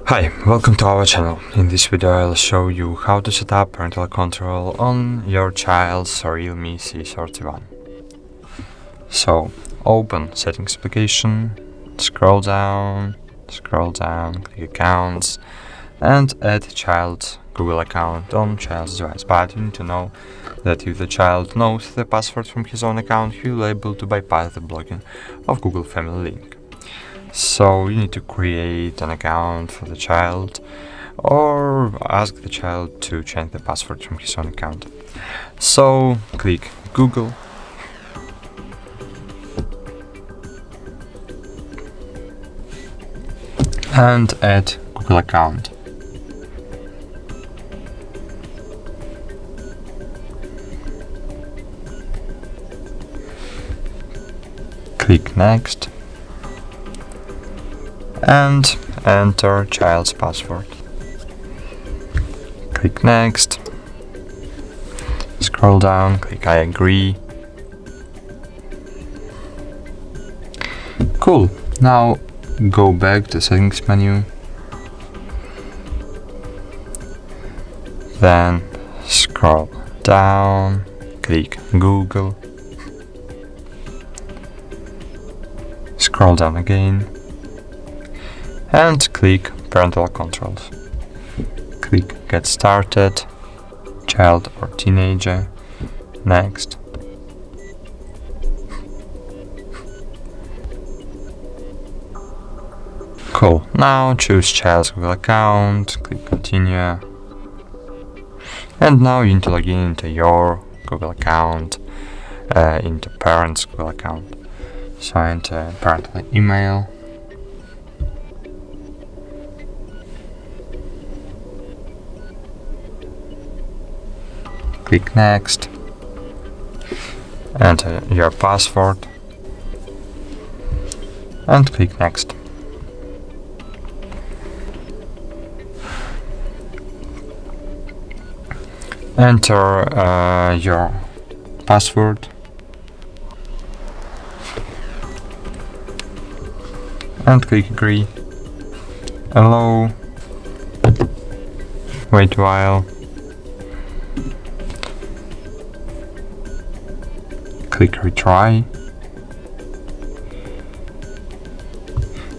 Hi, welcome to our channel. In this video I'll show you how to set up parental control on your child's REALME C31. So, open Settings application, scroll down, click Accounts, and add child's Google account on child's device. But you need to know that if the child knows the password from his own account, he will be able to bypass the blocking of Google Family Link. So you need to create an account for the child or ask the child to change the password from his own account. So click Google and add Google account. Click Next and enter child's password. Click Next, scroll down, click I agree. Cool. Now go back to Settings menu, then scroll down, click Google, scroll down again, and click Parental Controls. Click Get Started, Child or Teenager, Next. Cool. Now choose child's Google account, click Continue. And now you need to log in into your Google account, into parent's Google account. So enter parental email. Click Next, enter your password, and click Next. Enter your password, and click Agree. Allow. Wait a while. Click Retry.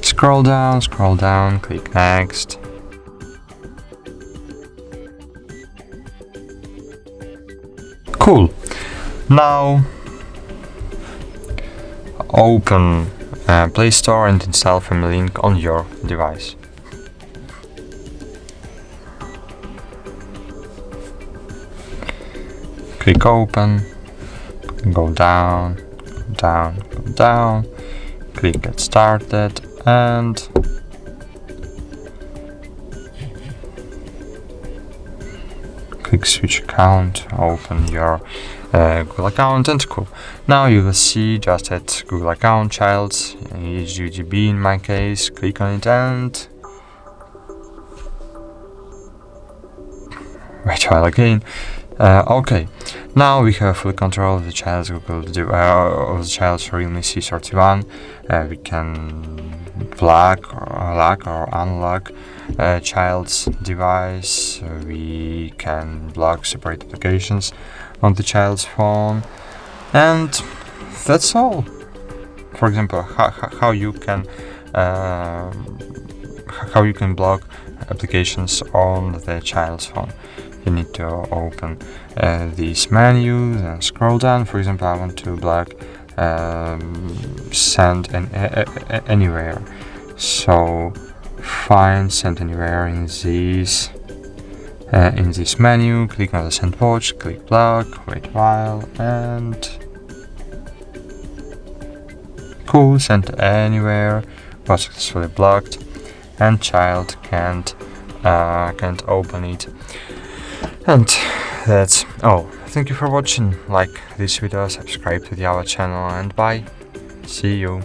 Scroll down, click Next. Cool. Now open Play Store and install Family Link on your device. Click Open. Go down, click Get Started, and click Switch Account, open your Google account, and cool. Now you will see just at Google account, child's, HGGB in my case, click on it and wait a while again. Okay, now we have full control of the child's Google of the child's REALME C31. We can lock or unlock child's device. We can block separate applications on the child's phone, and that's all. For example, how you can block applications on the child's phone. You need to open these menus and scroll down. For example, I want to block Send Anywhere. So find Send Anywhere in this menu. Click on the Send Watch, click Block, wait a while, and cool. Send Anywhere was successfully blocked, and child can't open it. And that's all. Thank you for watching. Like this video, subscribe to our channel, and bye. See you.